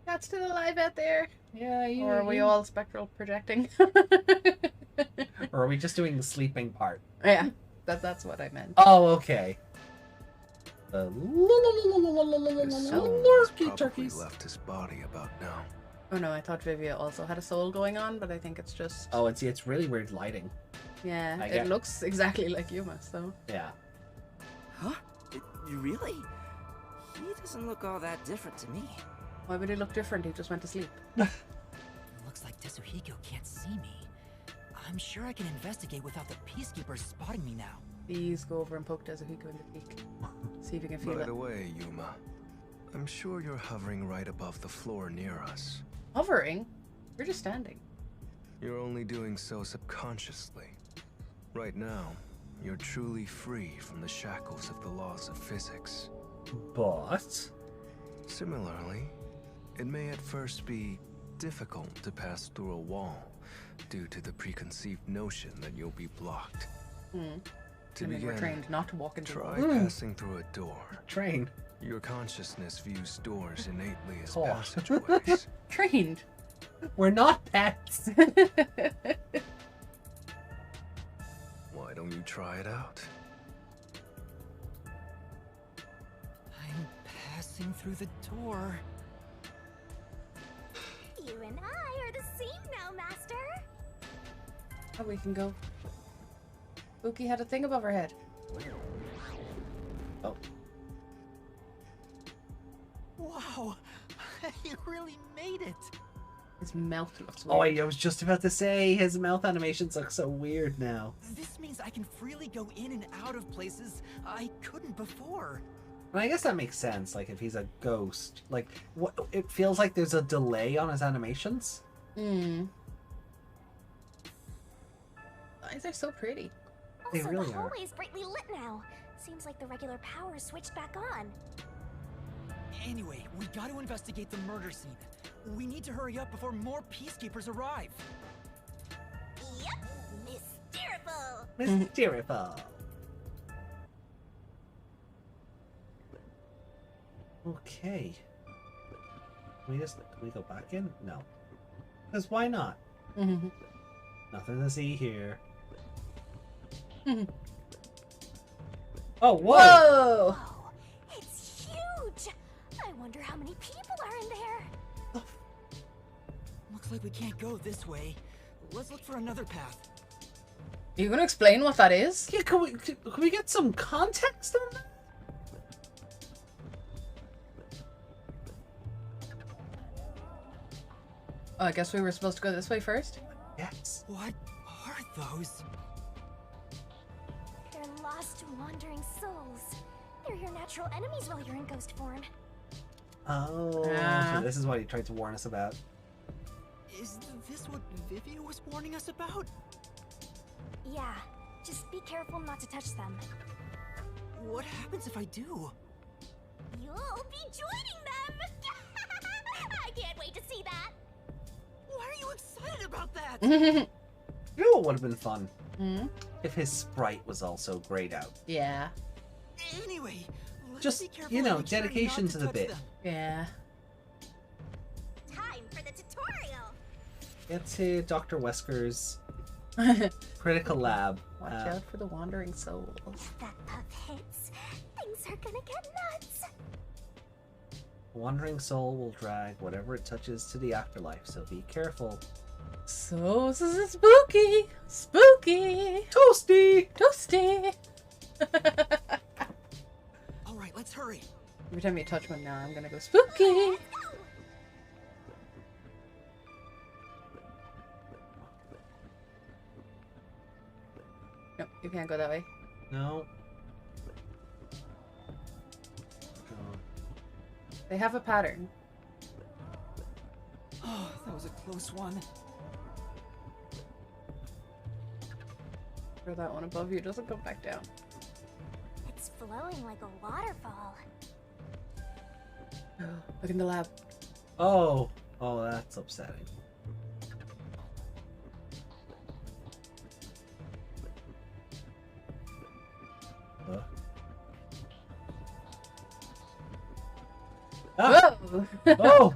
That's still alive out there. Yeah, Or are we all spectral projecting? Or are we just doing the sleeping part? Yeah, that's what I meant. Oh, okay. His soul has probably left his body about now. Oh no, I thought Vivia also had a soul going on, but I think it's just... Oh, it's really weird lighting. Yeah, it looks exactly like Yuma, so... Yeah. Huh? Really? He doesn't look all that different to me. Why would he look different? He just went to sleep. Looks like Tetsuhiko can't see me. I'm sure I can investigate without the peacekeepers spotting me now. Please go over and poke Tetsuhiko in the beak. See if you can feel By it. the way, Yuma, I'm sure you're hovering right above the floor near us. Hovering? We're just standing. You're only doing so subconsciously. Right now, you're truly free from the shackles of the laws of physics. But... Similarly, it may at first be difficult to pass through a wall due to the preconceived notion that you'll be blocked. To begin, we're trained not to walk into try walls. passing through a door. Trained. Your consciousness views doors innately as Oh. passageways. Trained. We're not pets. Why don't you try it out? I'm passing through the door. You and I are the same now, Master. Oh, we can go. Spooky had a thing above her head. Oh. Wow, you really made it. His mouth looks Oh, weird. I was just about to say, his mouth animations look so weird now. This means I can freely go in and out of places I couldn't before. And I guess that makes sense, like, if he's a ghost. Like, what? It feels like there's a delay on his animations. Eyes are so pretty. They Also, really the are. hallway's brightly lit now. Seems like the regular power switched back on. Anyway, we got to investigate the murder scene. We need to hurry up before more peacekeepers arrive. Yep, mysteriful. Mysterious. Okay. Can we go back in? No. Because why not? Nothing to see here. Oh, whoa! Whoa! Oh, it's huge. I wonder how many people are in there. Looks like we can't go this way. Let's look for another path. Are you gonna explain what that is? Yeah, can we get some context on that? Oh, I guess we were supposed to go this way first? Yes. What are those? They're lost, wandering souls. They're your natural enemies while you're in ghost form. Oh, Ah. so this is what he tried to warn us about. Is this what Vivia was warning us about? Yeah, just be careful not to touch them. What happens if I do? You'll be joining them! I can't wait to see that! Why are you excited about that? You know what would have been fun? Hmm? If his sprite was also grayed out. Yeah. Anyway, let's Just, be careful you and know, make sure not dedication to the touch bit. them. Yeah. Time for the tutorial! Get to Dr. Wesker's critical lab. Watch out for the wandering souls. If that puff hits, things are gonna get nuts! Wandering soul will drag whatever it touches to the afterlife, so be careful. So this is spooky! Spooky! Toasty! Toasty! Alright, let's hurry. Every time you touch one now, I'm gonna go spooky! Nope, you can't go that way. No. They have a pattern. Oh, that was a close one. Or that one above you doesn't come back down. It's flowing like a waterfall. Look in the lab. Oh, that's upsetting. Ah! Whoa! Oh!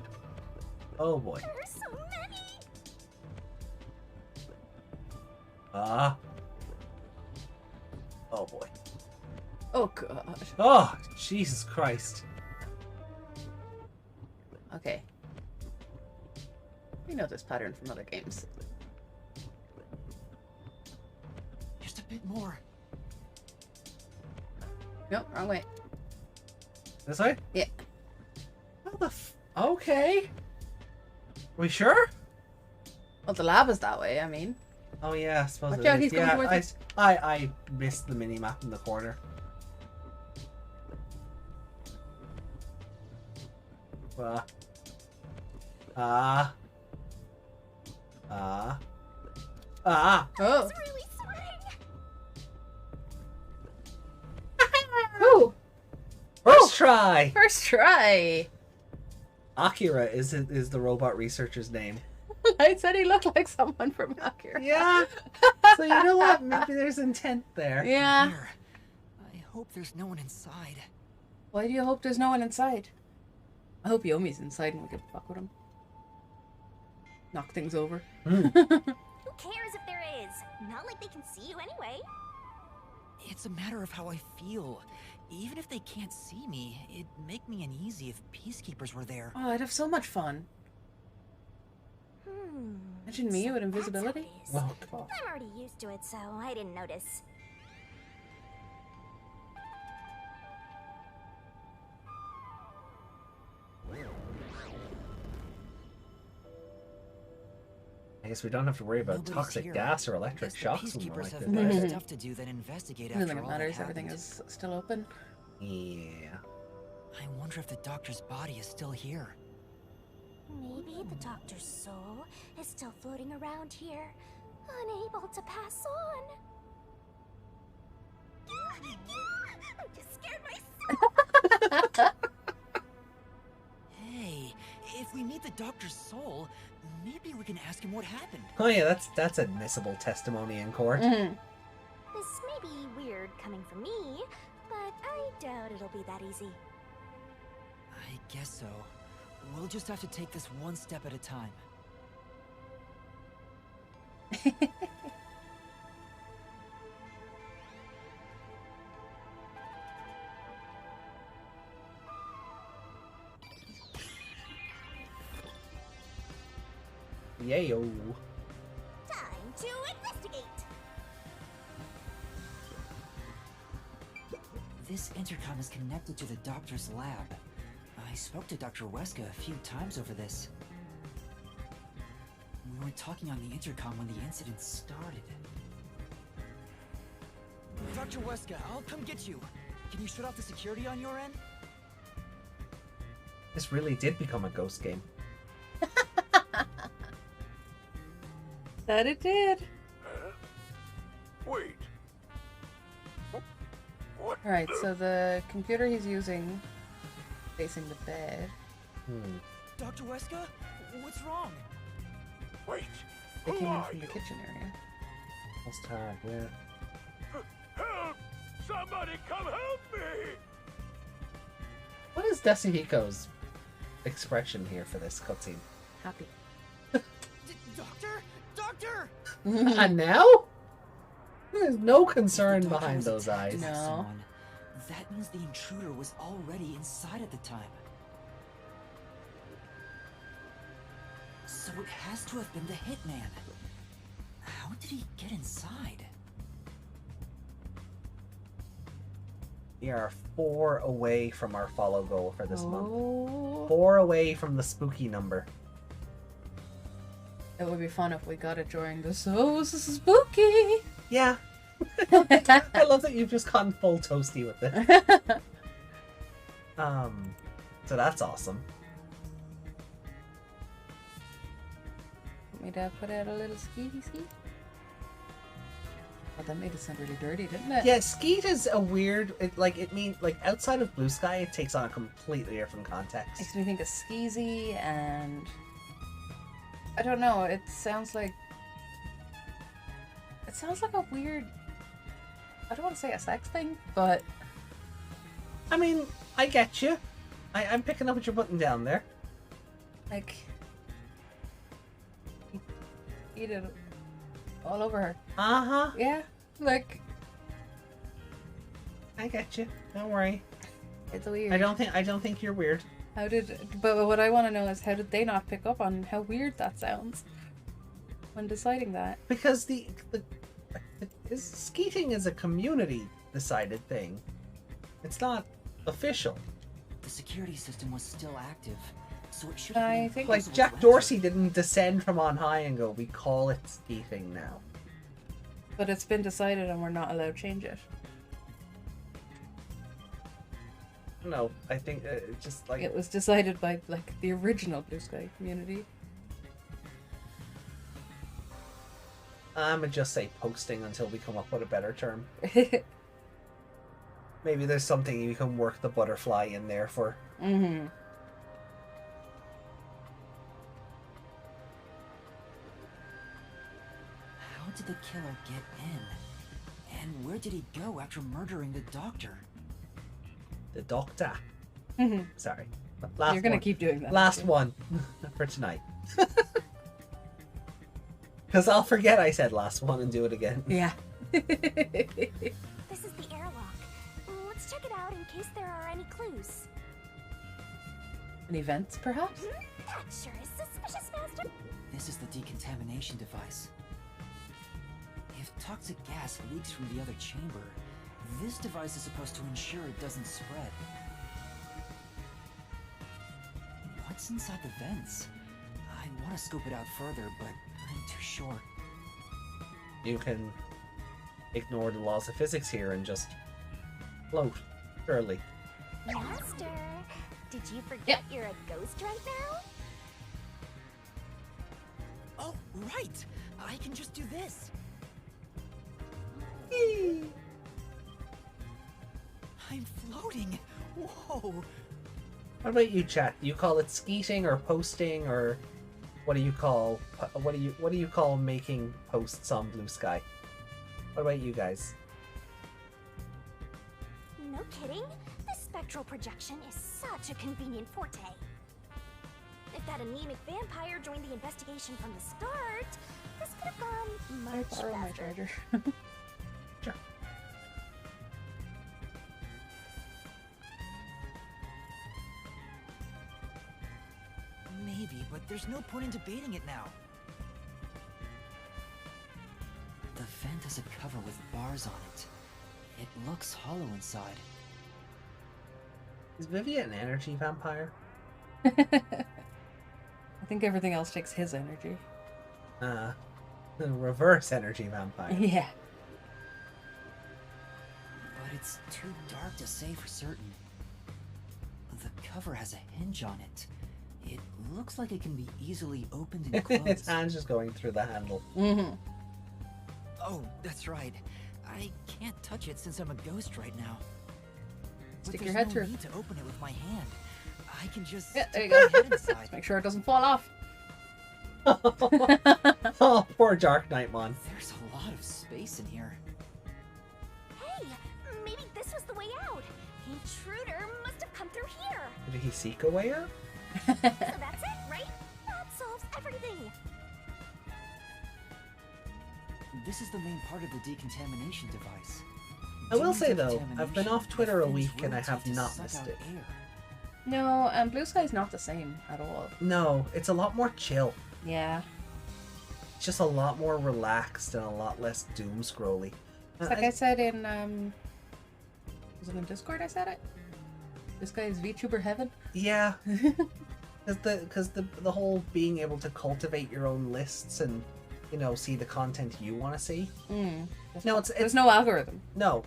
Oh boy. There's so many. Ah. Oh boy. Oh god. Oh, Jesus Christ. Okay. We know this pattern from other games. Just a bit more. Nope, wrong way. This way? Yeah. How the okay. We sure? Well, the lab is that way, I mean. Oh yeah, I suppose Watch it out, is. he's coming Yeah, towards us. I missed the mini map in the corner. Ah. Oh. It's really sweating. Ooh! First try. First try! Akira is the robot researcher's name. I said he looked like someone from Akira. Yeah. So you know what? Maybe there's intent there. Yeah. Here. I hope there's no one inside. Why do you hope there's no one inside? I hope Yomi's inside and we can fuck with him. Knock things over. Who cares if there is? Not like they can see you anyway. It's a matter of how I feel. Even if they can't see me, it'd make me uneasy if peacekeepers were there. Oh, I'd have so much fun. Imagine me So with that's invisibility. how it is. Oh god. I'm already used to it, so I didn't notice. I guess we don't have to worry about Nobody's toxic here. gas or I electric guess the shocks when we're peacekeepers like have this. better stuff to do than investigate I don't after think it all that matters. Everything happened. is still open. Yeah. I wonder if the doctor's body is still here. Maybe the doctor's soul is still floating around here, unable to pass on. I just scared myself. Hey, if we need the doctor's soul, maybe we can ask him what happened. Oh yeah, that's admissible testimony in court. Mm-hmm. This may be weird coming from me, but I doubt it'll be that easy. I guess so. We'll just have to take this one step at a time. Yayo. Time to investigate. This intercom is connected to the doctor's lab. I spoke to Dr. Weska a few times over this. We were talking on the intercom when the incident started. Dr. Weska, I'll come get you. Can you shut off the security on your end? This really did become a ghost game. That it did. Wait. What? Alright, so the computer he's using facing the bed. Dr. Weska? What's wrong? Wait. They Who came in are from the you? kitchen area. Let's tag, yeah. Help! Somebody come help me! What is Desihiko's expression here for this cutscene? Happy. Doctor? Doctor! And now? There's no concern The doctor behind was those attacked eyes. by No. someone. That means the intruder was already inside at the time. So it has to have been the hitman. How did he get inside? We are 4 away from our follow goal for this month. Oh. 4 away from the spooky number. It would be fun if we got it during the so spooky. Yeah. I love that you've just gotten full toasty with it. So that's awesome. Want me to put out a little ski ski? Oh, that made it sound really dirty, didn't it? Yeah, skeet is a weird. It means like outside of blue sky, it takes on a completely different context. Makes me think of skeezy and I don't know. It sounds like a weird. I don't want to say a sex thing, but I mean, I get you. I'm picking up what you're putting down there. like eat it all over her. Uh-huh. Yeah, like I get you. Don't worry. it's weird. I don't think you're weird. But what I want to know is how did they not pick up on how weird that sounds when deciding that? Because skeeting is a community decided thing. It's not official. The security system was still active, so it should I have think- Like Jack Dorsey didn't descend from on high and go, "We call it skeeting now." But it's been decided and we're not allowed to change it. No, I think just like It was decided by like the original Blue Sky community. I'ma just say posting until we come up with a better term. Maybe there's something you can work the butterfly in there for. Mm-hmm. How did the killer get in? And where did he go after murdering the doctor? The doctor. Mm-hmm. Sorry. Last You're gonna one. keep doing that. Last aren't you? one for tonight. Because I'll forget I said last one and do it again. Yeah. This is the airlock. Let's check it out in case there are any clues. Any vents, perhaps? That sure is suspicious, Master. This is the decontamination device. If toxic gas leaks from the other chamber, this device is supposed to ensure it doesn't spread. What's inside the vents? I want to scope it out further, but I'm too sure. You can ignore the laws of physics here and just float, surely. Master, did you forget you're a ghost right now? Oh, right! I can just do this. I'm floating. Whoa! What about you, chat? Do you call it skeeting or posting, or what do you call making posts on Blue Sky? What about you guys? No kidding. This spectral projection is such a convenient forte. If that anemic vampire joined the investigation from the start, this could have gone much Borrow my faster. charger. Sure. Maybe, but there's no point in debating it now. The vent has a cover with bars on it. It looks hollow inside. Is Vivian an energy vampire? I think everything else takes his energy. A reverse energy vampire. Yeah. But it's too dark to say for certain. The cover has a hinge on it. It looks like it can be easily opened and His closed. hand's just going through the handle. Mm-hmm. Oh, that's right. I can't touch it since I'm a ghost right now. But Stick there's your head no through. need to open it with my hand. I can just Yeah, there you stick go. my head inside. Make sure it doesn't fall off. Oh, poor Dark Knight, man. There's a lot of space in here. Hey, maybe this was the way out. The intruder must have come through here. Did he seek a way out? So that's it, right? That solves everything. This is the main part of the decontamination device. I will During say though, I've been decontamination, off the Twitter a fins week and I rotate have to not suck missed out it. air. No, Blue Sky's not the same at all. No, it's a lot more chill. Yeah. It's just a lot more relaxed and a lot less doom scrolly. It's like I said in was it in Discord I said it? This guy is VTuber heaven. Yeah, because the whole being able to cultivate your own lists and see the content you want to see. No, There's no algorithm. no,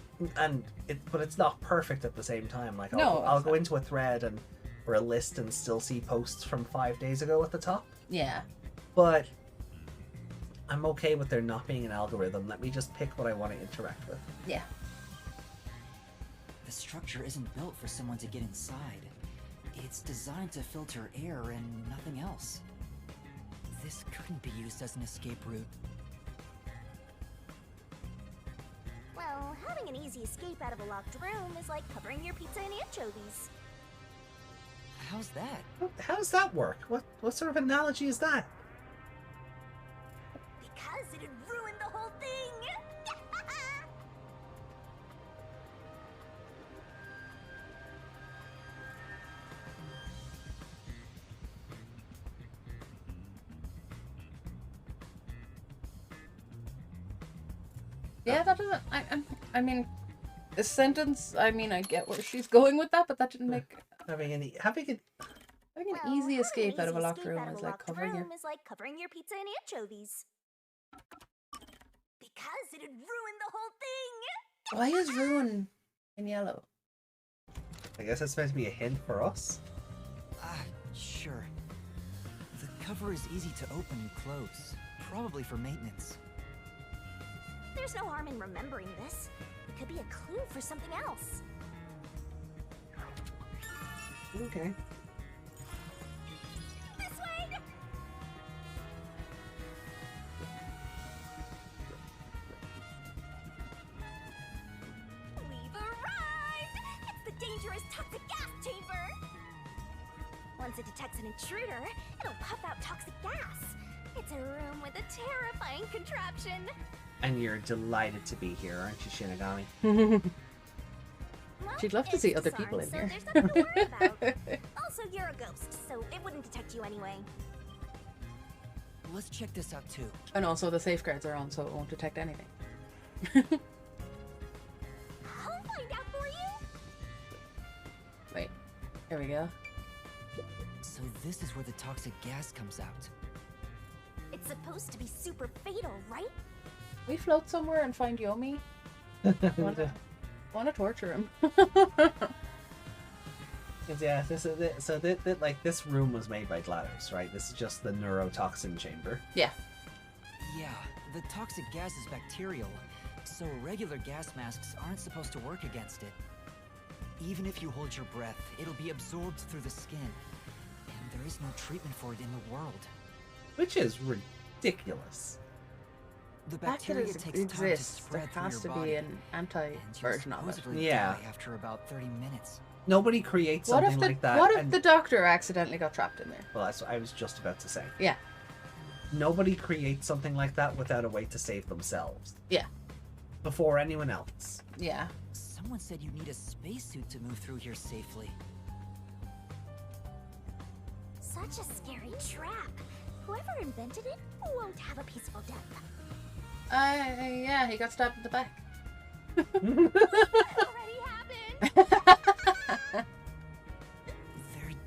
but it's not perfect at the same time. Like No, I'll it's go not. into a thread and or a list and still see posts from 5 days ago at the top. Yeah. But I'm okay with there not being an algorithm. Let me just pick what I want to interact with. Yeah. The structure isn't built for someone to get inside. It's designed to filter air and nothing else. This couldn't be used as an escape route. Well, having an easy escape out of a locked room is like covering your pizza in anchovies. How's that? How does that work? What sort of analogy is that? Because it'd ruin the whole thing! Yeah, that doesn't. I mean, the sentence. I mean, I get where she's going with that, but that didn't make Having an Well, easy having escape an out of a easy locked escape room out of is a like locked covering your. room is like covering your pizza in anchovies. Because it'd ruin the whole thing! Why is ruin in yellow? I guess that's meant to be a hint for us. Sure. The cover is easy to open and close. Probably for maintenance. There's no harm in remembering this. It could be a clue for something else. Okay. This way! We've arrived! It's the dangerous toxic gas chamber! Once it detects an intruder, it'll puff out toxic gas. It's a room with a terrifying contraption. And you're delighted to be here, aren't you, Shinigami? Well, She'd love to it's see other disarmed, people in so here. there's nothing to worry about. Also, you're a ghost, so it wouldn't detect you anyway. Let's check this out too. And also the safeguards are on, so it won't detect anything. I'll find out for you. Wait, here we go. So this is where the toxic gas comes out. It's supposed to be super fatal, right? We float somewhere and find Yomi. Want to torture him? Yeah, this is it. So this room was made by GLaDOS, right? This is just the neurotoxin chamber. Yeah. Yeah, the toxic gas is bacterial, so regular gas masks aren't supposed to work against it. Even if you hold your breath, it'll be absorbed through the skin. And there is no treatment for it in the world. Which is ridiculous. The The fact that bacteria it takes time to exists, there spread through has your to body, be an and anti-version you'll of it. supposedly Yeah. die after about 30 minutes. Nobody creates What something if the like that. what if and- the doctor accidentally got trapped in there? Well, that's what I was just about to say. Yeah. Nobody creates something like that without a way to save themselves. Yeah. Before anyone else. Yeah. Someone said you need a spacesuit to move through here safely. Such a scary trap. Whoever invented it won't have a peaceful death. Yeah, he got stabbed in the back. Already happened. There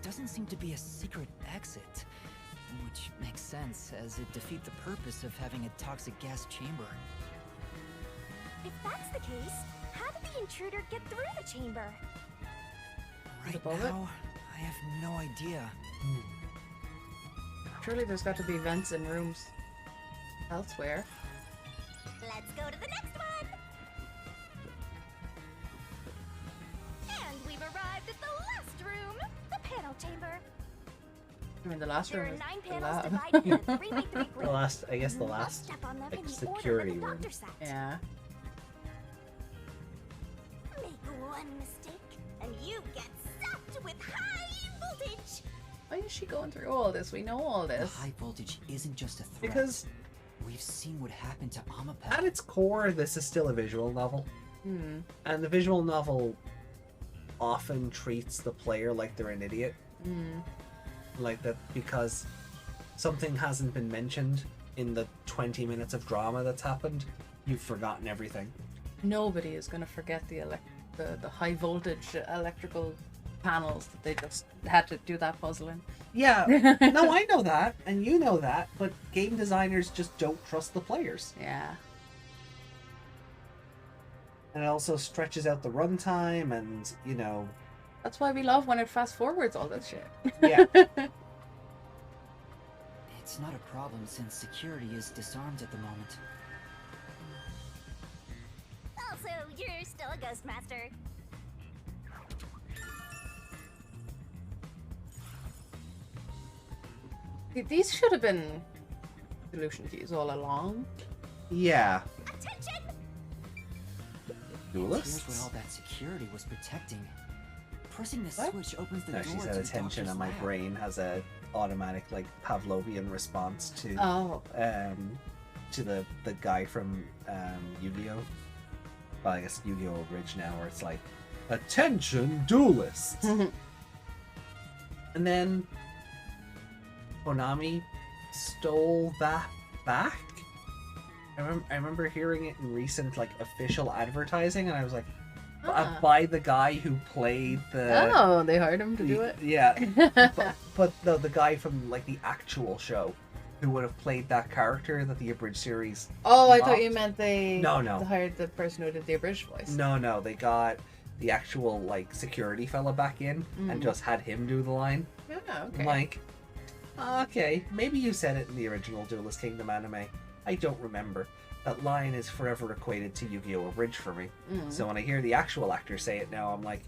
doesn't seem to be a secret exit, which makes sense as it defeats the purpose of having a toxic gas chamber. If that's the case, how did the intruder get through the chamber? Right above it? now, I have no idea. Surely there's got to be vents in rooms elsewhere. Let's go to the next one. And we've arrived at the last room, the panel chamber. I mean, the last There are room is 9 the panels lab. divided into 3 by 3 The grids. last, I guess the You must last, step on them like, in the security order that the room. doctor set. Yeah. Make one mistake, and you get zapped with high voltage. Why is she going through all this? We know all The this. high voltage isn't just a threat. Because We've seen what happened to Amapel. at its core, this is still a visual novel. Hmm. And the visual novel often treats the player like they're an idiot. Hmm. Like that because something hasn't been mentioned in the 20 minutes of drama that's happened, you've forgotten everything. Nobody is going to forget the high voltage electrical panels that they just had to do that puzzle in. Yeah, no, I know that, and you know that, but game designers just don't trust the players. Yeah. And it also stretches out the runtime, and, you know, That's why we love when it fast forwards all this shit. yeah. It's It's not a problem since security is disarmed at the moment. Also, you're still a ghost master. These should have been solution keys all along. Yeah. Attention! Here's Duelists? what all that security was protecting. Pressing the What? switch opens the No, door she said to attention, the and my lab. brain has a automatic like Pavlovian response to Oh. the guy from Yu-Gi-Oh. Well, I guess Yu-Gi-Oh! Bridge now, where it's like, attention, duelists. And then Konami stole that back. I remember hearing it in recent like official advertising, and I was like, Ah. by the guy who played the. Oh, they hired him to do it? Yeah, but no, the guy from like the actual show, who would have played that character that the abridged series. Oh, I thought mocked. you meant they No. they hired the person who did the abridged voice. No, they got the actual like security fella back in and just had him do the line. Yeah, I'm okay. like, okay, maybe you said it in the original Duelist Kingdom anime. I don't remember. That line is forever equated to Yu-Gi-Oh! Abridged for me. So when I hear the actual actor say it now, I'm like,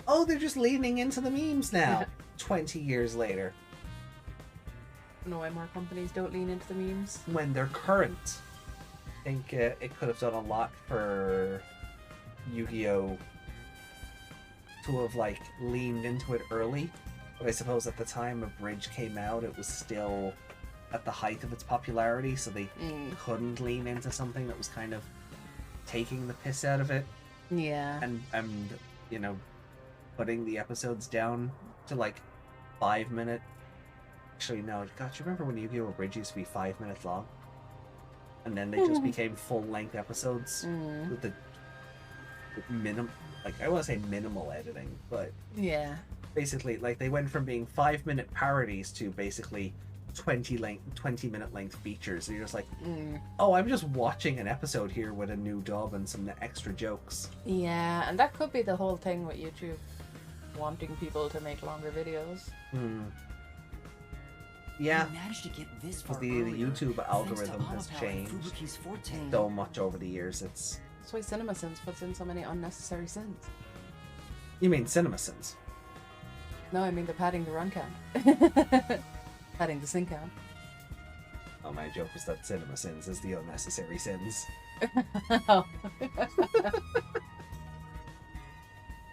oh, they're just leaning into the memes now. 20 years later. I don't know why more companies don't lean into the memes. When they're current. I think it could have done a lot for Yu-Gi-Oh! To have like leaned into it early. But I suppose at the time Abridged came out, it was still at the height of its popularity, so they couldn't lean into something that was kind of taking the piss out of it Yeah. and you know, putting the episodes down to like 5 minute. Actually, no. God, you remember when Yu-Gi-Oh! Abridged used to be 5 minutes long, and then they just became full-length episodes with the I want to say minimal editing, but Yeah. basically, like, they went from being 5 minute parodies to basically 20-minute length features. So you're just like, oh, I'm just watching an episode here with a new dub and some extra jokes. Yeah, and that could be the whole thing with YouTube, wanting people to make longer videos. Yeah, We managed to get this because far the earlier, YouTube thanks to algorithm has Amapal and changed Fubuki's forte. so much over the years. It's That's why CinemaSins puts in so many unnecessary sins. You mean CinemaSins? No, I mean they're padding the run count. Padding the sin count. Oh, my joke was that CinemaSins is the unnecessary sins. Oh.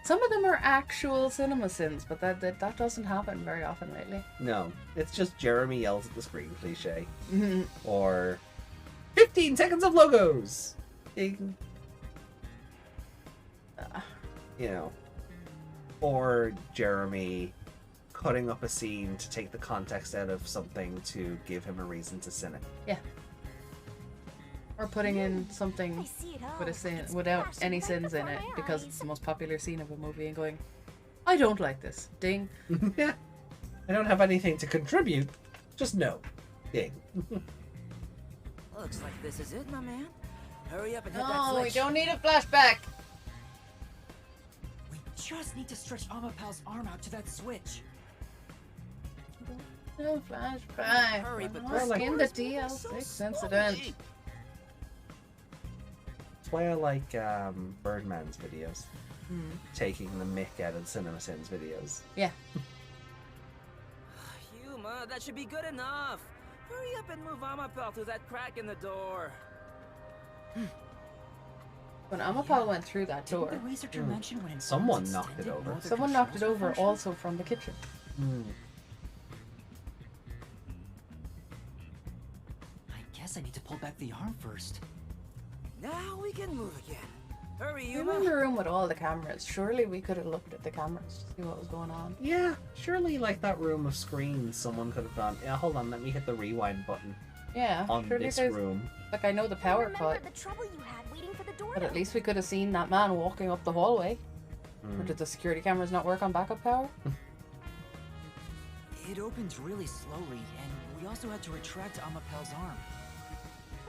Some of them are actual CinemaSins, but that doesn't happen very often lately. No, it's just Jeremy yells at the screen cliche. Mhm. Or 15 seconds of logos! You know. Or Jeremy cutting up a scene to take the context out of something to give him a reason to sin it. Yeah. Or putting in something I see it all. with a sin It's without flashing any right sins in before it my because eyes. it's the most popular scene of a movie and going, I don't like this. Ding. Yeah. I don't have anything to contribute. Just no. Ding. Looks like this is it, my man. Hurry up and hit that No, we switch. don't need a flashback. We just need to stretch Amapal's arm out to that switch. No flashback. Hurry, but We're like- in the DL6 incident. That's why I like Birdman's videos. Taking the mick out of CinemaSins videos. Yeah. Yuma, that should be good enough. Hurry up and move Amapal through that crack in the door. When Amapal went through that Didn't door, the researcher mention when Someone it's knocked it extended, over. no other someone knocked it controls over function? also from the kitchen. I guess I need to pull back the arm first. Now we can move again. Hurry, You were in Yuma. the room with all the cameras. Surely we could have looked at the cameras to see what was going on. Yeah, surely like that room of screens, someone could have gone, yeah, hold on, let me hit the rewind button Yeah, on surely this there's... room. Like, I know the power Remember cut, the trouble you had waiting for the door but to at least we could have seen that man walking up the hallway. Or did the security cameras not work on backup power? It opens really slowly, and we also had to retract Amapal's arm.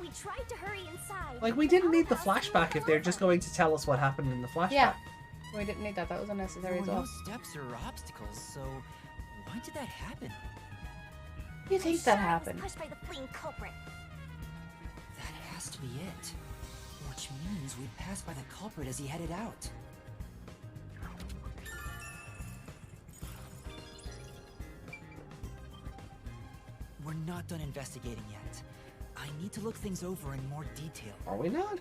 We tried to hurry inside. Like, we but didn't need the Amapal didn't flashback if come they're over. just going to tell us what happened in the flashback. Yeah. We didn't need that. That was There unnecessary were as no well. steps or obstacles, so why did that happen? do you think I'm that sure I was happened? pushed by the fleeing culprit. That has to be it. Which means we passed by the culprit as he headed out. We're not done investigating yet. I need to look things over in more detail. Are we not?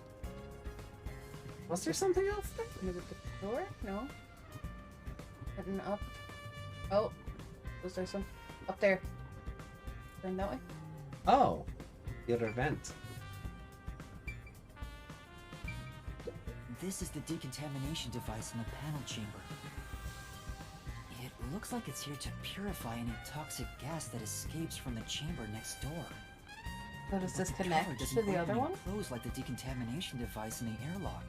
Was there something else there? Maybe the door? No. Heading up. Oh. Was there some up there? Going that way? Oh, the other vent. This is the decontamination device in the panel chamber. It looks like it's here to purify any toxic gas that escapes from the chamber next door. So does this But the connect cover to doesn't the other open one? and close like the decontamination device in the airlock.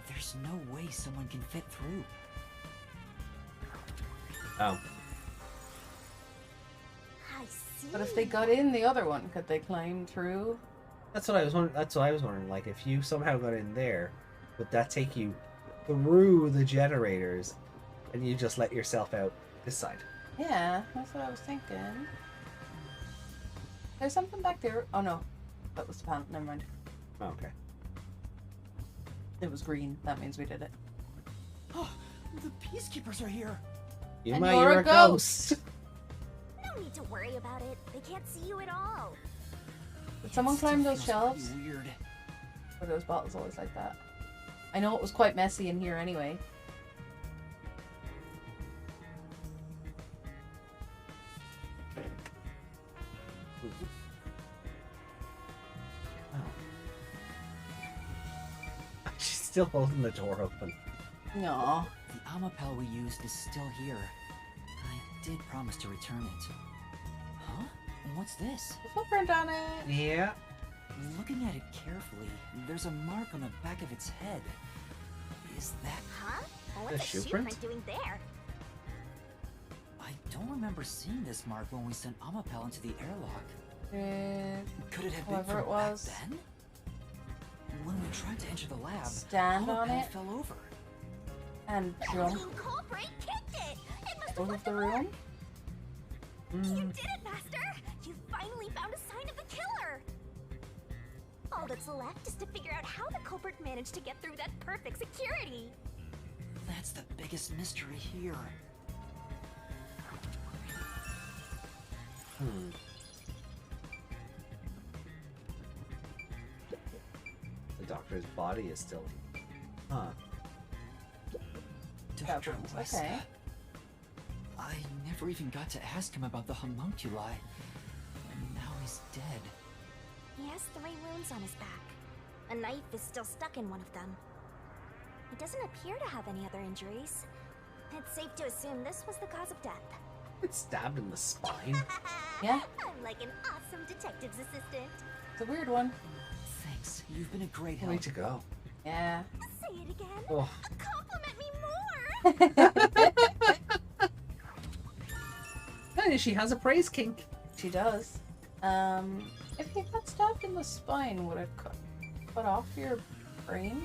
There's no way someone can fit through. Oh. I see. But if they got in the other one, could they climb through? That's what I was wondering. That's what I was wondering. Like, if you somehow got in there, would that take you through the generators, and you just let yourself out this side? Yeah, that's what I was thinking. There's something back there. Oh no, that was the panel. Never mind. Oh, okay. It was green. That means we did it. Oh, the peacekeepers are here. Yuma, you're you're a a ghost. No need to worry about it. They can't see you at all. Did someone climb those shelves? Pretty weird. Or those bottles always like that? I know it was quite messy in here anyway. She's still holding the door open. No. The Amapel we used is still here. I did promise to return it. Huh? What's this? The footprint on it. Yeah. Looking at it carefully, there's a mark on the back of its head. Is that... Huh? Well, The what's a shoe shoe print? print doing there? I don't remember seeing this mark when we sent Amapel into the airlock. Could it have been Whoever from it was. back then? When we tried to enter the lab, Stand on Amapel it. fell over. And The jump fleeing culprit kicked it. It must have out of left the a mark. room. You did it, Master! You finally found a sign of the killer! All that's left is to figure out how the culprit managed to get through that perfect security. That's the biggest mystery here. The doctor's body is still. Huh. Dr. was Westa. okay. I never even got to ask him about the homunculi. And now he's dead. He has 3 wounds on his back. A knife is still stuck in one of them. He doesn't appear to have any other injuries. It's safe to assume this was the cause of death. It's stabbed in the spine. Yeah. I'm like an awesome detective's assistant. It's a weird one. Thanks, you've been a great help. Way to go. Yeah. Say it again. Oh. Compliment me more. Hey, she has a praise kink. She does. If you got stabbed in the spine, would it cut off your brain?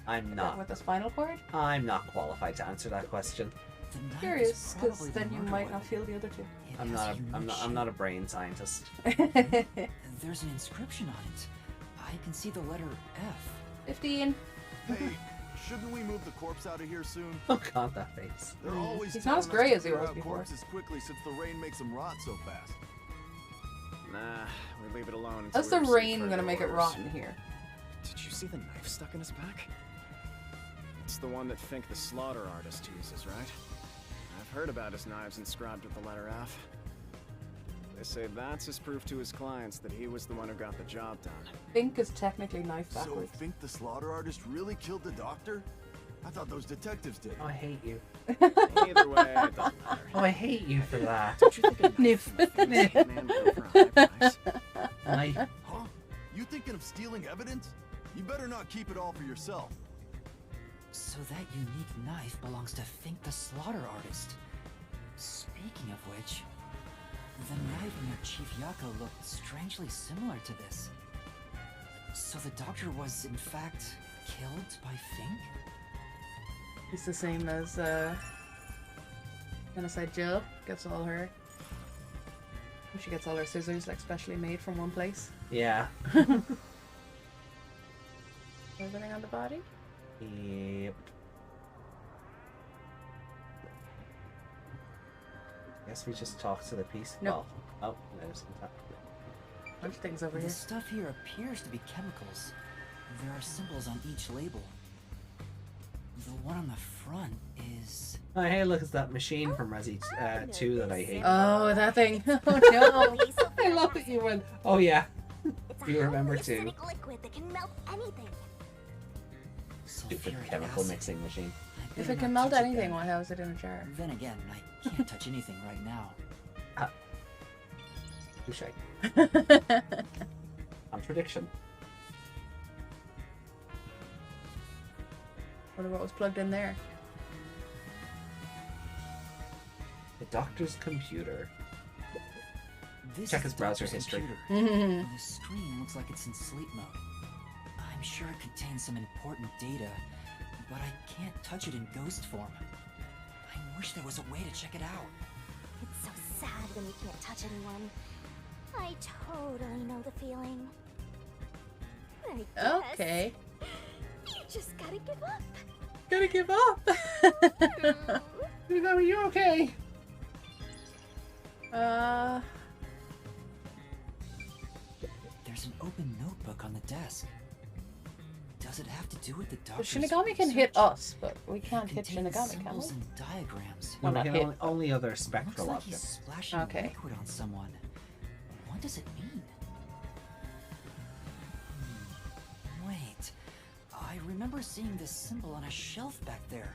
With the spinal cord? I'm not qualified to answer that question. The knife is Curious, because probably the then you murder might not weapon. feel the other two. It I'm has not. a unique I'm not a shape. brain scientist. There's an inscription on it. I can see the letter F. 15. Hey, shouldn't we move the corpse out of here soon? Oh god, that face. They're always He's not as telling us gray to as he clear was out before. corpses quickly since the rain makes them rot so fast. Nah, we leave it alone. How's until the we receive rain further gonna make it orders. rot in here? Did you see the knife stuck in his back? It's the one that Fink the slaughter artist uses, right? I've heard about his knives inscribed with the letter F. They say that's his proof to his clients that he was the one who got the job done. Fink is technically knife So backwards. Fink the slaughter artist really killed the doctor? I thought those detectives did. Oh, I hate you. Either way, it doesn't matter. Oh, I hate you for that. Don't you think a Nif. knife from a famous man would go for a high price? I, Huh? You thinking of stealing evidence? You better not keep it all for yourself. So that unique knife belongs to Fink the slaughter artist. Speaking of which, the knife near Chief Yako looked strangely similar to this. So the doctor was, in fact, killed by Fink? He's the same as Genocide Jill. Gets all her She gets all her scissors like specially made from one place. Yeah. Everything on the body? Yep. Guess we just talk to the piece. Nope. Well, oh, there's some time. Bunch of things over The here. stuff here appears to be chemicals. There are symbols on each label. The one on the front is... Oh, hey, look, it's that machine from Resi 2 that I hate. Oh, that thing. Oh no. I love that you went, oh yeah. It's You a remember highly too. acidic liquid that can melt anything. Stupid sulfuric chemical acid. mixing machine. I If better it can not melt touch it anything, then. why was it in a jar? Then again, I can't touch anything right now. Touche. Contradiction. Wonder what was plugged in there. The doctor's computer. This Check is his the browser doctor's history. computer. The screen looks like it's in sleep mode. I'm sure it contains some important data, but I can't touch it in ghost form. I wish there was a way to check it out. It's so sad when you can't touch anyone. I totally know the feeling. I guess Okay. you just gotta give up. Gotta give up. Are you okay? There's an open notebook on the desk. Does it have to do with the Well, doctor's Shinigami can hit research? us, but we It can't hit contains Shinigami, can symbols we? and diagrams. No, Well, we not can hit. only other Looks spectral like he's objects. splashing Okay. liquid on someone. What does it mean? Wait, I remember seeing this symbol on a shelf back there.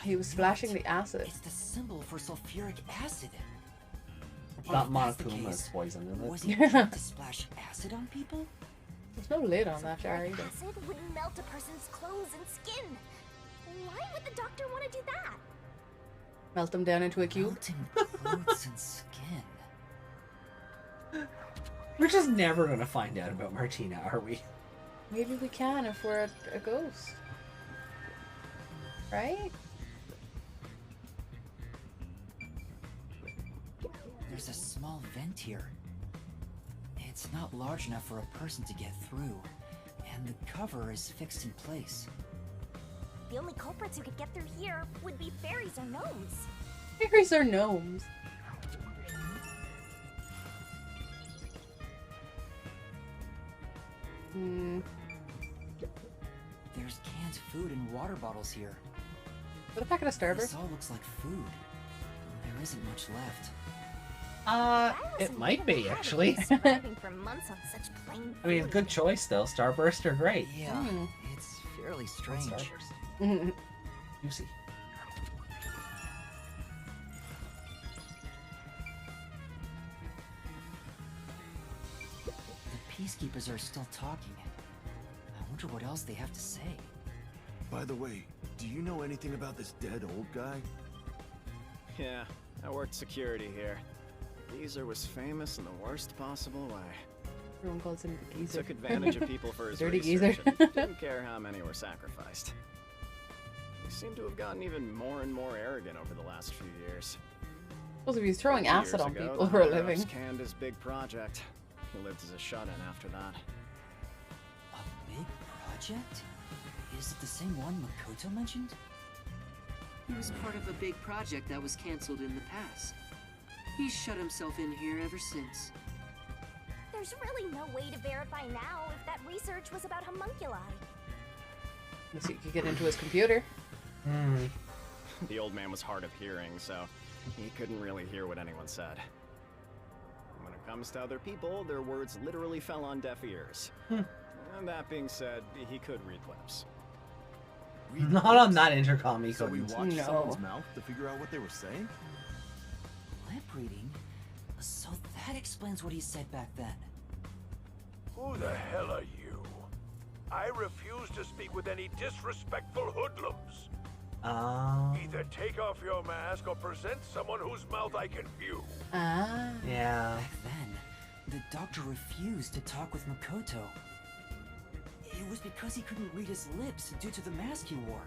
He was I splashing know it. the acid. It's the symbol for sulfuric acid. Not If that's the Monokuma's case, poison, is was it? he trying to splash acid on people? There's no lid on that jar Sulfuric either. acid would melt a person's clothes and skin. Why would the doctor want to do that? Melt them down into a cube. Melting clothes and skin. We're just never gonna find out about Martina, are we? Maybe we can if we're a ghost. Right? There's a small vent here. It's not large enough for a person to get through, and the cover is fixed in place. The only culprits who could get through here would be fairies or gnomes. Fairies are gnomes. Hmm. There's canned food and water bottles here. What a packet of This Starburst. all looks like food. There isn't much left. It might be, actually. Surviving for months on such plain I mean, food. good choice, though. Starburst are great. Yeah, Hmm. it's fairly strange. Starburst. Juicy. The peacekeepers are still talking. I wonder what else they have to say. By the way, do you know anything about this dead old guy? Yeah, I worked security here. Geezer was famous in the worst possible way. Everyone calls him the He geezer. took advantage of people for his Dirty research geezer. and didn't care how many were sacrificed. He seemed to have gotten even more and more arrogant over the last few years. Suppose if he's throwing acid Years on ago, people the for a higher-ups living. canned his big project. He lived as a shut-in after that. A big project? Is it the same one Makoto mentioned? He was part of a big project that was cancelled in the past. He's shut himself in here ever since. There's really no way to verify now if that research was about homunculi. Unless you could get into his computer. Hmm. The old man was hard of hearing, so he couldn't really hear what anyone said. When it comes to other people, their words literally fell on deaf ears. And that being said, he could read lips. Not on that intercom, he So we couldn't. watched No. someone's mouth to figure out what they were saying? Lip reading? So that explains what he said back then. Who the hell are you? I refuse to speak with any disrespectful hoodlums. Either take off your mask or present someone whose mouth I can view. Ah. Yeah. Back then, the doctor refused to talk with Makoto. It was because he couldn't read his lips due to the mask he wore.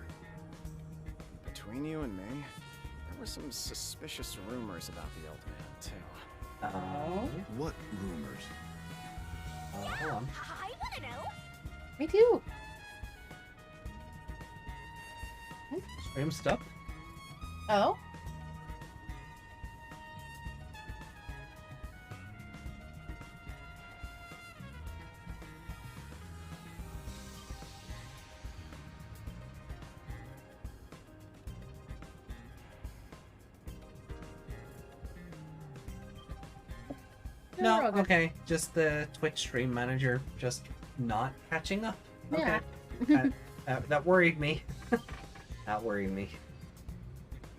Between you and me, there were some suspicious rumors about the old man, too. Oh. What rumors? Hold on. I want to know. Me too. Stream stuck? Oh. No, we're all good. okay. Just the Twitch stream manager just not catching up. Yeah. Okay. That worried me. That worried me.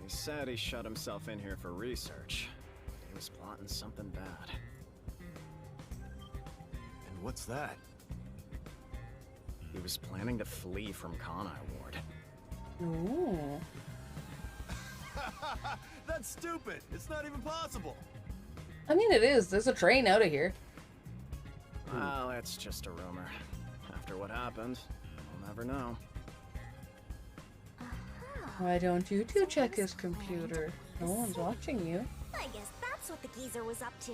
He said he shut himself in here for research. He was plotting something bad. And what's that? He was planning to flee from Kanai Ward. Ooh. That's stupid. It's not even possible. I mean, it is. There's a train out of here. Well, it's just a rumor. After what happened, we'll never know. Why don't you two check his computer? No one's watching you. I guess that's what the geezer was up to.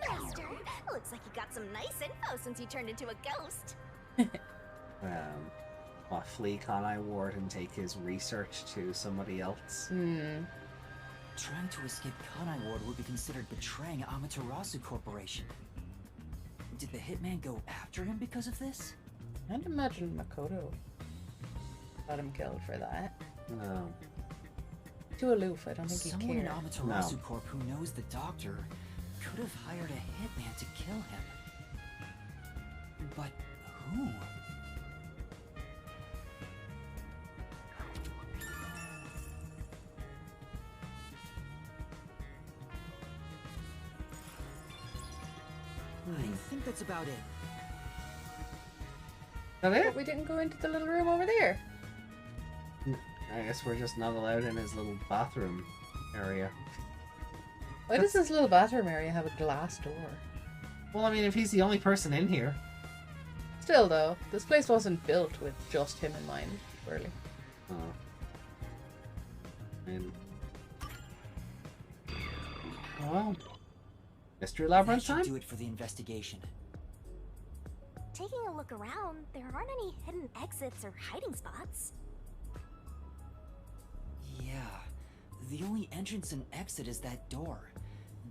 Master, looks like you got some nice info since you turned into a ghost. Flee Kanai Ward and take his research to somebody else. Trying to escape Kanai Ward would be considered betraying Amaterasu Corporation. Did the hitman go after him because of this? I'd imagine Makoto got him killed for that. No. Too aloof, I don't think he Someone in cared. Amaterasu Corp who knows the doctor could have hired a hitman to kill him. But who? I think that's about it. That it? But we didn't go into the little room over there. I guess we're just not allowed in his little bathroom area. Why does this little bathroom area have a glass door? Well, I mean, if he's the only person in here. Still, though, this place wasn't built with just him in mind, really. Oh. And... well, Mystery Labyrinth That should time? do it for the investigation. Taking a look around, there aren't any hidden exits or hiding spots. Yeah, the only entrance and exit is that door.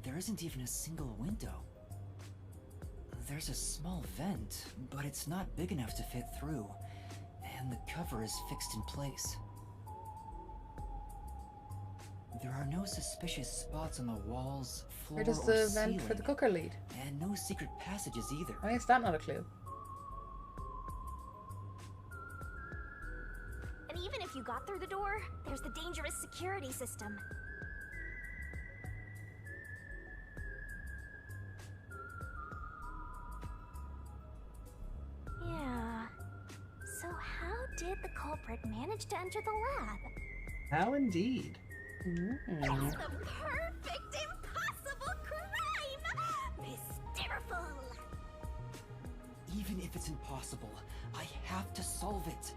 There isn't even a single window. There's a small vent, but it's not big enough to fit through, and the cover is fixed in place. There are no suspicious spots on the walls, floor, Where does or the ceiling, vent for the cooker lead? and no secret passages either. Why is that not a clue? And even if you got through the door, there's the dangerous security system. Yeah. So how did the culprit manage to enter the lab? How indeed. It's the perfect impossible crime! Mysteriful! Even if it's impossible, I have to solve it.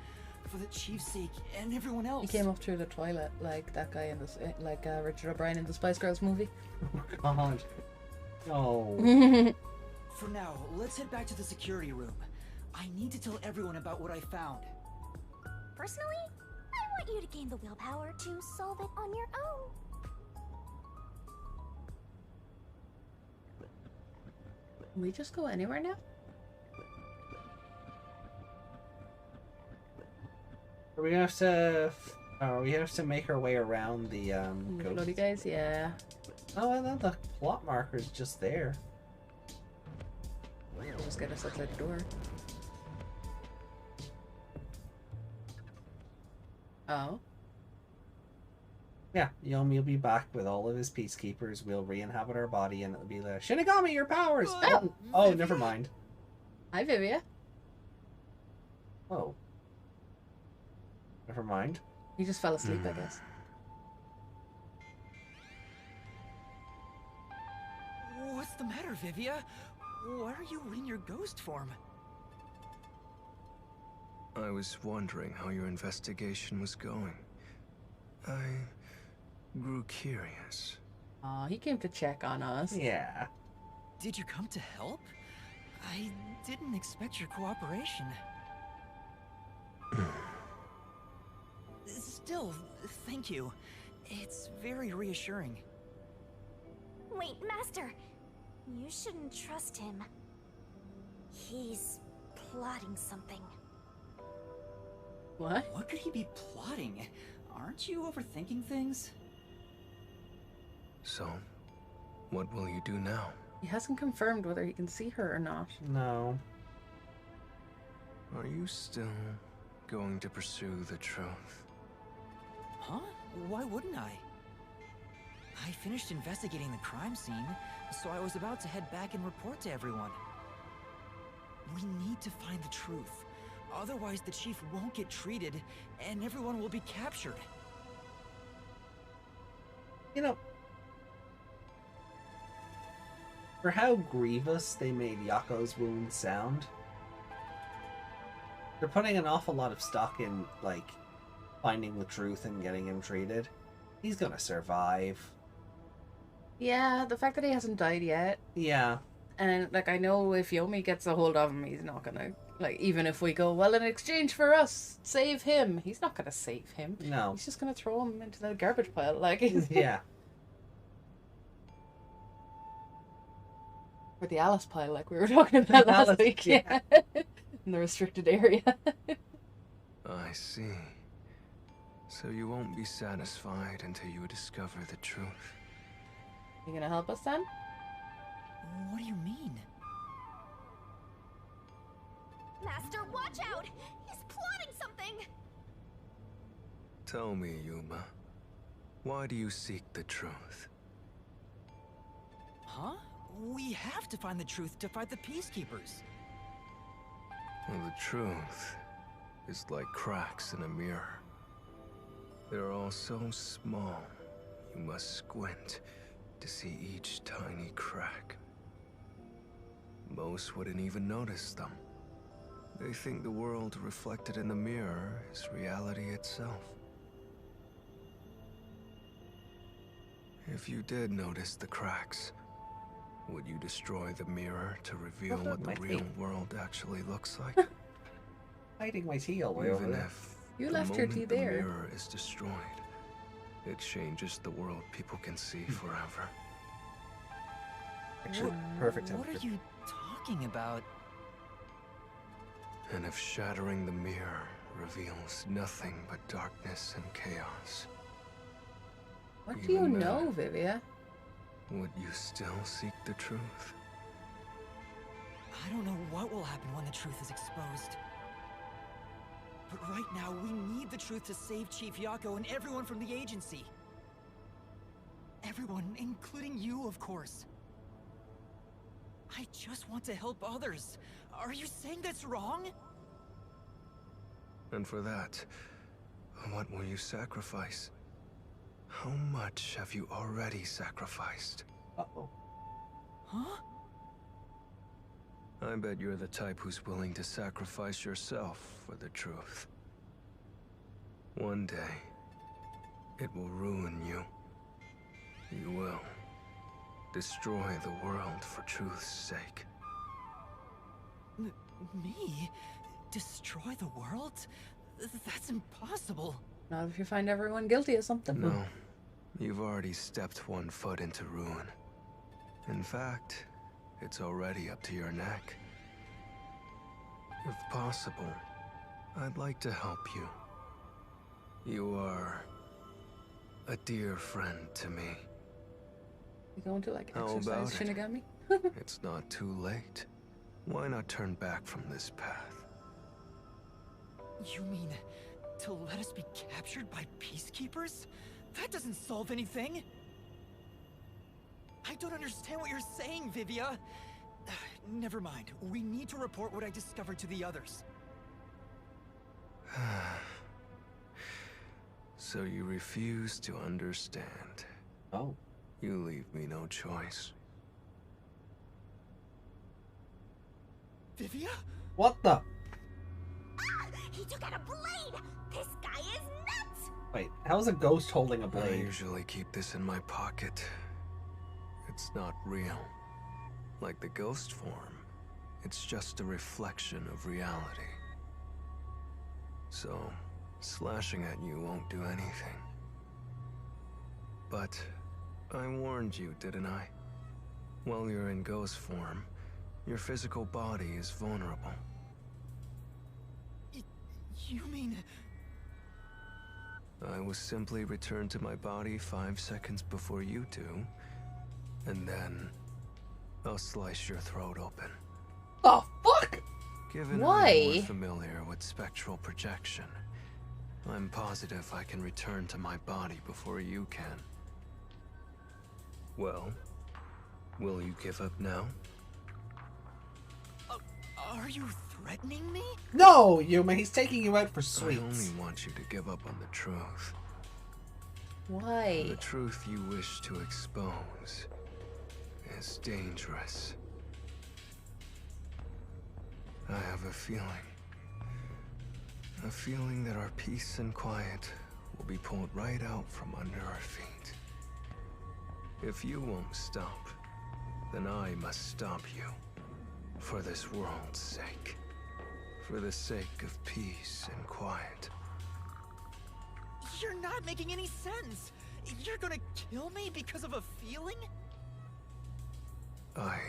For the chief's sake and everyone else. He came up through the toilet like that guy in this, like Richard O'Brien in the Spice Girls movie. Oh god. No. For now, let's head back to the security room. I need to tell everyone about what I found. Personally, I want you to gain the willpower to solve it on your own. Can we just go anywhere now? Are we gonna have to make our way around the ghost? Bloody guys, yeah. Oh, and then the plot marker's just there. We'll just get us outside the door. Oh. Yeah, Yomi will be back with all of his peacekeepers. We'll re-inhabit our body, and it'll be like, Shinigami, your powers! Oh, never mind. Hi, Vivia. Oh. Never mind. You just fell asleep, I guess. What's the matter, Vivia? Why are you in your ghost form? I was wondering how your investigation was going. I grew curious. Aw, he came to check on us. Yeah. Did you come to help? I didn't expect your cooperation. Still, thank you. It's very reassuring. Wait, Master. You shouldn't trust him. He's plotting something. What? What could he be plotting? Aren't you overthinking things? So, what will you do now? He hasn't confirmed whether he can see her or not. No. Are you still going to pursue the truth? Huh? Why wouldn't I? I finished investigating the crime scene, so I was about to head back and report to everyone. We need to find the truth. Otherwise, the chief won't get treated, and everyone will be captured. You know, for how grievous they made Yako's wounds sound, they're putting an awful lot of stock in, like, finding the truth and getting him treated. He's gonna survive. Yeah, the fact that he hasn't died yet. Yeah. And, like, I know if Yomi gets a hold of him, he's not gonna, like, even if we go, well, in exchange for us, save him, he's not gonna save him. No. He's just gonna throw him into the garbage pile, like. Yeah. Or the Alice pile, like we were talking about last Alice, week. yeah. In the restricted area. I see. So you won't be satisfied until you discover the truth. You gonna help us then? What do you mean? Master, watch out! He's plotting something! Tell me, Yuma, why do you seek the truth? Huh? We have to find the truth to fight the peacekeepers. Well, the truth is like cracks in a mirror. They're all so small, you must squint to see each tiny crack. Most wouldn't even notice them. They think the world reflected in the mirror is reality itself. If you did notice the cracks, would you destroy the mirror to reveal what the real world actually looks like? Hiding my tea all the way over Even there. if You the left your tea moment the there. mirror is destroyed, it changes the world people can see forever. Actually, perfect What are temperature. you talking about? And if shattering the mirror reveals nothing but darkness and chaos, What do you Even know, Vivia? would you still seek the truth? I don't know what will happen when the truth is exposed. But right now, we need the truth to save Chief Yako and everyone from the agency. Everyone, including you, of course. I just want to help others. Are you saying that's wrong? And for that, what will you sacrifice? How much have you already sacrificed? Uh-oh. Huh? I bet you're the type who's willing to sacrifice yourself for the truth. One day, it will ruin you. You will destroy the world for truth's sake. Me? Destroy the world? That's impossible. Not if you find everyone guilty of something. No, you've already stepped one foot into ruin. In fact, it's already up to your neck. If possible, I'd like to help you. You are a dear friend to me. You going to, like, How exercise about it? Shinigami? It's not too late. Why not turn back from this path? You mean to let us be captured by peacekeepers? That doesn't solve anything. I don't understand what you're saying, Vivia. Never mind. We need to report what I discovered to the others. So you refuse to understand. Oh. You leave me no choice. Vivia? What the? Ah! He took out a blade! This guy is nuts! Wait, how's a ghost holding a I blade? usually keep this in my pocket. it's not real. Like the ghost form, it's just a reflection of reality. So, slashing at you won't do anything. But I warned you, didn't I? While you're in ghost form, your physical body is vulnerable. You mean... I will simply return to my body 5 seconds before you do, and then I'll slice your throat open. Oh, fuck! Given Why? I'm more familiar with spectral projection, I'm positive I can return to my body before you can. Well, will you give up now? Are you threatening me? No, Yuma, he's taking you out for I sweets. only want you to give up on the truth. Why? The truth you wish to expose is dangerous. I have a feeling that our peace and quiet will be pulled right out from under our feet. If you won't stop, then I must stop you. For this world's sake. For the sake of peace and quiet. You're not making any sense. You're gonna kill me because of a feeling? I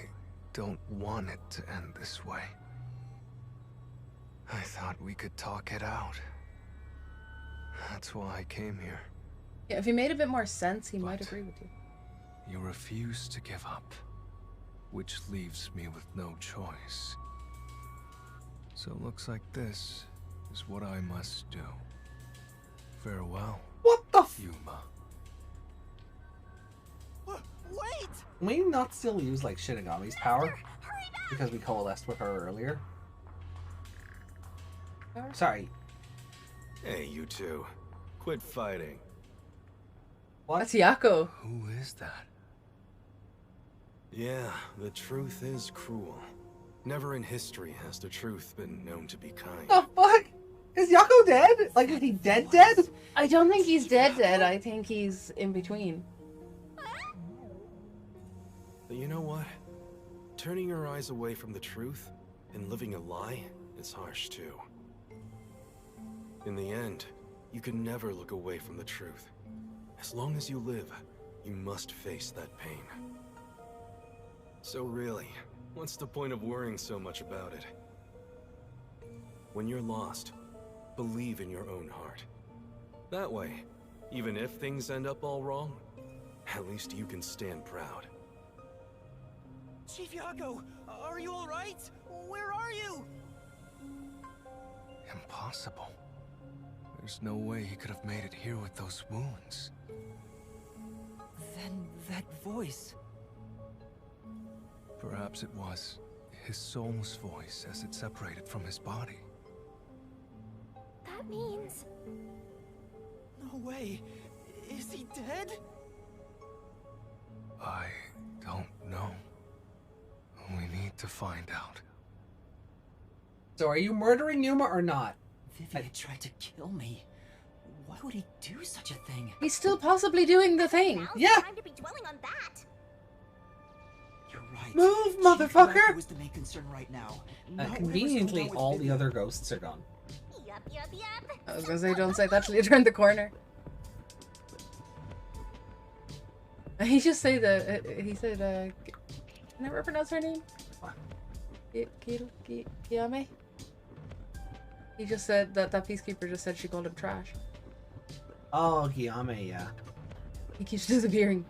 don't want it to end this way. I thought we could talk it out. That's why I came here. Yeah, if he made a bit more sense, he might But agree with you. you refuse to give up, which leaves me with no choice. So it looks like this is what I must do. Farewell, What the f- Yuma. Wait! Can we not still use, like, Shinigami's power? Because we coalesced with her earlier? Sorry. Hey, you two. Quit fighting. What? That's Yako. Who is that? Yeah, the truth is cruel. Never in history has the truth been known to be kind. The fuck? Is Yako dead? Like, is he dead? I don't think he's dead. I think he's in between. But you know what? Turning your eyes away from the truth and living a lie is harsh too. In the end, you can never look away from the truth. As long as you live, you must face that pain. So really, what's the point of worrying so much about it? When you're lost, believe in your own heart. That way, even if things end up all wrong, at least you can stand proud. Chief Yako, are you alright? Where are you? Impossible. There's no way he could have made it here with those wounds. Then that voice... Perhaps it was his soul's voice as it separated from his body. That means... No way. Is he dead? I don't know. We need to find out. So are you murdering Yuma or not? Vivian tried to kill me. Why would he do such a thing? He's still possibly doing the thing. Now's Yeah. the time to be dwelling on that. You're right. Move, Chief motherfucker! Yako is the main concern right now. Not whatever's Conveniently, going on with all the Vivian. other ghosts are gone. Yup. I was gonna say, don't say that till you turn the corner. He just say he said, can I ever pronounce her name? Kiyame? He just said that peacekeeper just said she called him trash. Oh, Giyame, yeah. He keeps disappearing.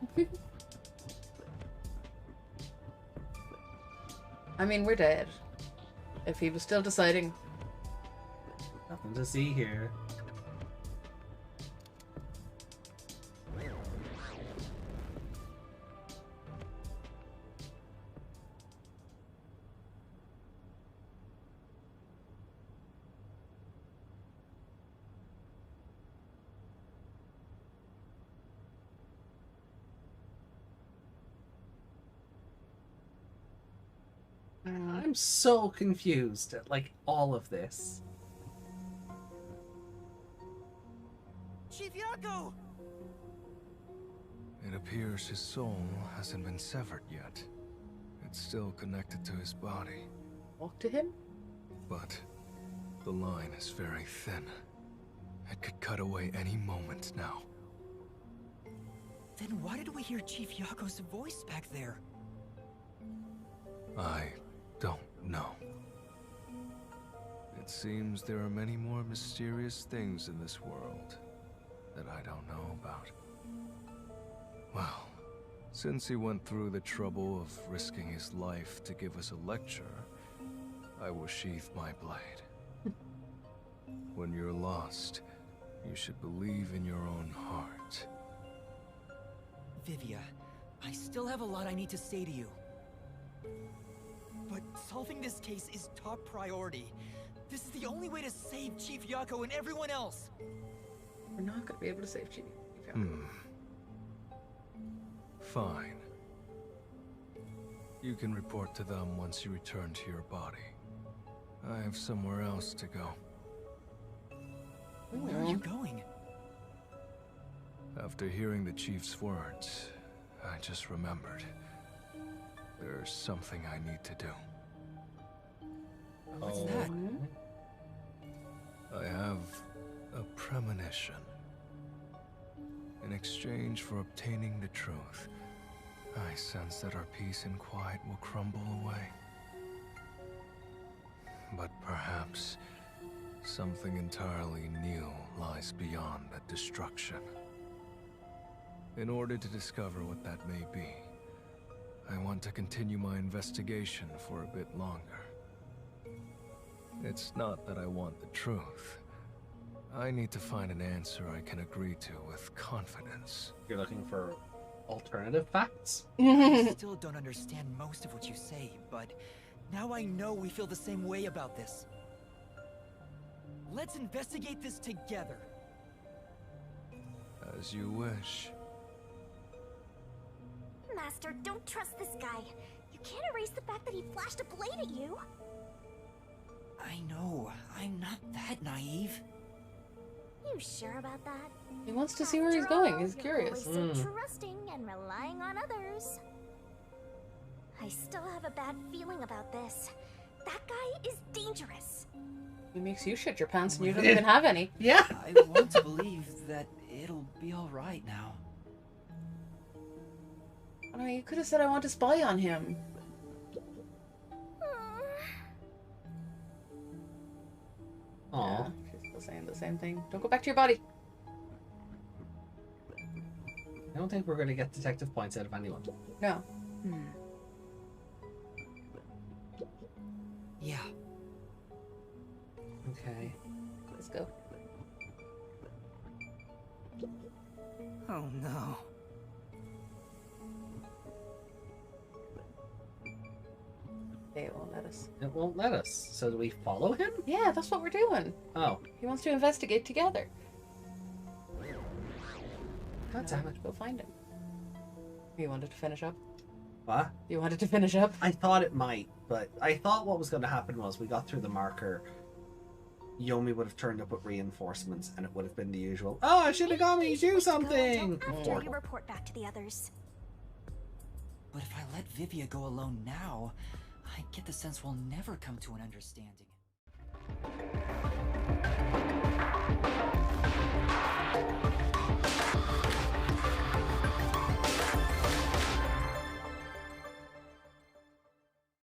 I mean, we're dead. If he was still deciding. Nothing to see here. I'm so confused at, like, all of this. Chief Yako! It appears his soul hasn't been severed yet. It's still connected to his body. Walk to him? But the line is very thin. It could cut away any moment now. Then why did we hear Chief Yako's voice back there? I don't know. It seems there are many more mysterious things in this world that I don't know about. Well, since he went through the trouble of risking his life to give us a lecture, I will sheath my blade. When you're lost, you should believe in your own heart. Vivia, I still have a lot I need to say to you. But solving this case is top priority. This is the only way to save Chief Yako and everyone else. We're not gonna be able to save Chief Yako. Fine. You can report to them once you return to your body. I have somewhere else to go. Where are you going? After hearing the chief's words, I just remembered. There's something I need to do. What's that? I have a premonition. In exchange for obtaining the truth, I sense that our peace and quiet will crumble away. But perhaps something entirely new lies beyond that destruction. In order to discover what that may be, I want to continue my investigation for a bit longer. It's not that I want the truth. I need to find an answer I can agree to with confidence. You're looking for alternative facts? I still don't understand most of what you say, but now I know we feel the same way about this. Let's investigate this together. As you wish. Master, don't trust this guy. You can't erase the fact that he flashed a blade at you. I know. I'm not that naive. You sure about that? He wants to see where he's going. He's curious. You're always so trusting and relying on others. I still have a bad feeling about this. That guy is dangerous. He makes you shit your pants and you don't even have any. Yeah. I want to believe that it'll be all right now. I mean, you could have said I want to spy on him. Aw. Yeah, she's still saying the same thing. Don't go back to your body. I don't think we're going to get detective points out of anyone. No. Yeah. Okay. Let's go. Oh no. It won't let us. It won't let us. So do we follow him? Yeah, that's what we're doing. Oh. He wants to investigate together. God damn it. Go find him. You wanted to finish up? What? You wanted to finish up? I thought it might, but I thought what was going to happen was we got through the marker. Yomi would have turned up with reinforcements, and it would have been the usual, "Oh, Shinigami, do something!" After you report back to the others. But if I let Vivia go alone now, I get the sense we'll never come to an understanding.